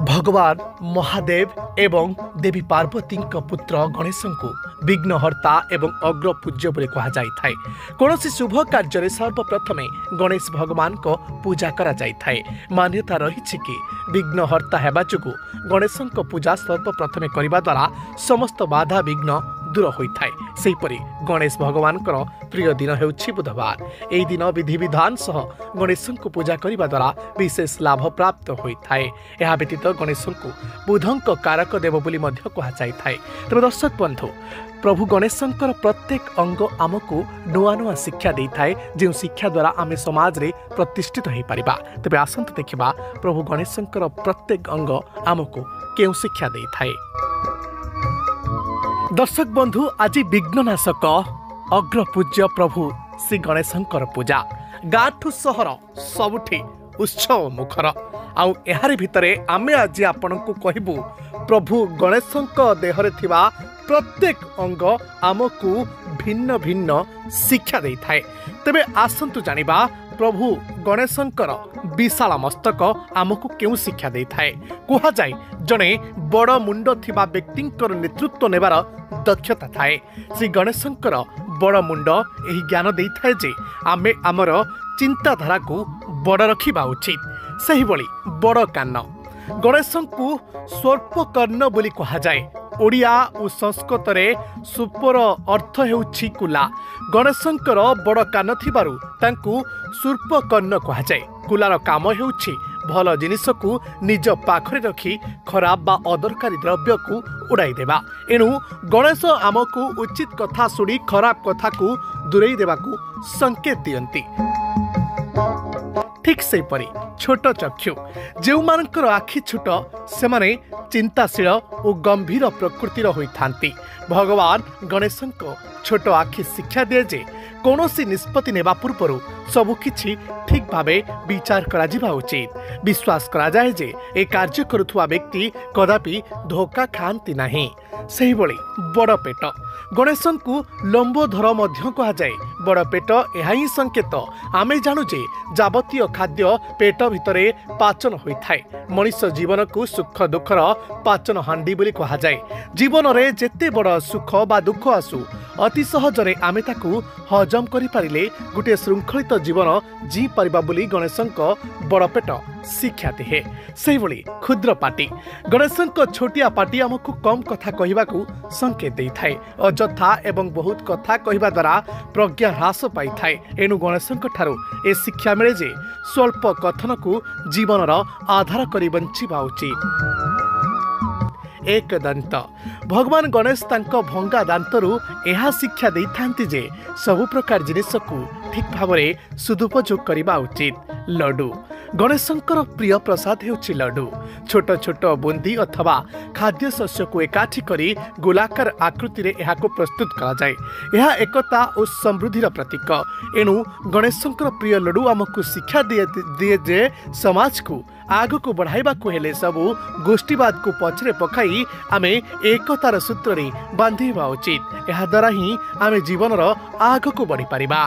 भगवान महादेव एवं देवी पार्वती पुत्र गणेश को विघ्नहर्ता एवं अग्रपूज्य बोली कहा जाय थाए। कौनसी शुभ कार्य सर्वप्रथमे गणेश भगवान को पूजा करा जाय थाए। मान्यता रही कि विघ्नहर्ता हेबा जोगु गणेश पूजा सर्वप्रथमे करने द्वारा समस्त बाधा विघ्न दूर होता है। सेहीपरि गणेश भगवान प्रिय दिन हेउछि बुधवार। एही दिन विधि विधान सह गणेश को पूजा करने द्वारा विशेष लाभ प्राप्त होता है। यह व्यतीत गणेश को बुधंक कारक देव बोली मध्य कहा जाय थाए। तेज दर्शक बंधु, प्रभु गणेश प्रत्येक अंग आमको नुआ नुआ शिक्षा दे थाए, जो शिक्षा द्वारा आम समाज रे प्रतिष्ठित हो पारिबा। तेबे आसंत देखिबा प्रभु गणेश प्रत्येक अंग आमको केउ शिक्षा दे थाए। दर्शक बंधु, आज विघ्ननाशक अग्रपूज्य प्रभु श्री गणेश पूजा गाँठू सहर सबुठी उत्सव मुखर। आउ एहारि भितरे आमे आज आपण को कहबू प्रभु गणेश देहरे थिबा प्रत्येक अंग आमको भिन्न भिन्न शिक्षा दे थाए। तेबे आसंतु जानिबा प्रभु गणेश विशाल मस्तक आमको क्यों शिक्षा दे थाए। कहा जाए जड़े बड़ मुंड थिबा व्यक्ति नेतृत्व नेबार दक्षता थाए। श्री गणेश बड़ मुंड यही ज्ञान दे थाए जे आमे आमर चिंताधारा को बड़ रखिबा उचित। सही भली बड़ कान गणेश को स्वल्प कर्ण बोली कहा जाए। ओडिया और संस्कृत रे सुपर अर्थ हेउछि कुला। गणेशंकर बड़ कान थिबारु तांकु सूर्प कर्ण कहा जाए। कुलार काम हेउछि भल जिनिस को निज पाखरे रखी खराब बा अदरकारी द्रव्य को उड़ाई देबा। एणु गणेश आमको उचित कथा सुनी खराब कथा को दूरेई देबाकू संकेत दियंती। ठीक से परी छोट चक्षु जो मानकर आखि छोट से माने चिंताशील और गंभीर प्रकृतिर होइथांती। भगवान गणेश छोट आखि शिक्षा दिए जे कौनसी निष्पत्ति नेबा पूर्व सबुकिछि ठीक भावे विचार करा जिबा उचित। विश्वास करा जाए जे ए कार्य करुथुवा व्यक्ति कदापि धोखा खाती नहीं। सही भली बड़ पेट गणेश को लंबोधर मध्य कहा जाए। बड़ पेट यह ही संकेत आमे जानु जे जावतीय खाद्य पेट भितरे पाचन होता है। मनुष्य जीवन को सुख दुखर पाचन हांडी बोली कहा जाए। जीवन रे जेते बड़ सुख बा दुख आसु अति सहजरे आमे ताकू हजम करि पारिले गुटे श्रृंखलित जीवन जी परिबा बोली गणेश बड़ पेट शिक्षा दिए। से भली क्षुद्र पाटी गणेश छोटिया पाटी आमको कम कथा कहवाकू संकेत दे थाए। अजथा एवं बहुत कथा कहवा द्वारा प्रज्ञा ह्रास पाई थाए। एणु गणेश ठारू ए शिक्षा मिले जे स्वल्प कथन को जीवनर आधार करी बंचिबा उचित। एक दंत भगवान गणेश तांको भंगा दांतरु एहा शिक्षा दे थांती जे सब प्रकार जिनिस को ठीक भाव में सदुपयोग करबा उचित। लड्डू गणेशंकर प्रिय प्रसाद हेउछि लड्डू। छोट छोट बुंदी अथवा खाद्य शस्य को एकाठी करी गोलाकार आकृति रे एहाको प्रस्तुत करा जाए। यह एकता और समृद्धिर प्रतीक। एणु गणेशंकर प्रिय लड्डू आमको शिक्षा दिए जे समाज को आग को बढ़ाइबा को हेले सबु गोष्ठीवाद को पछरे पकाई आमे एकतार सूत्र रे बांधिबा उचित। एहा द्वारा ही आमे जीवनर आग को बढ़ी पारिबा।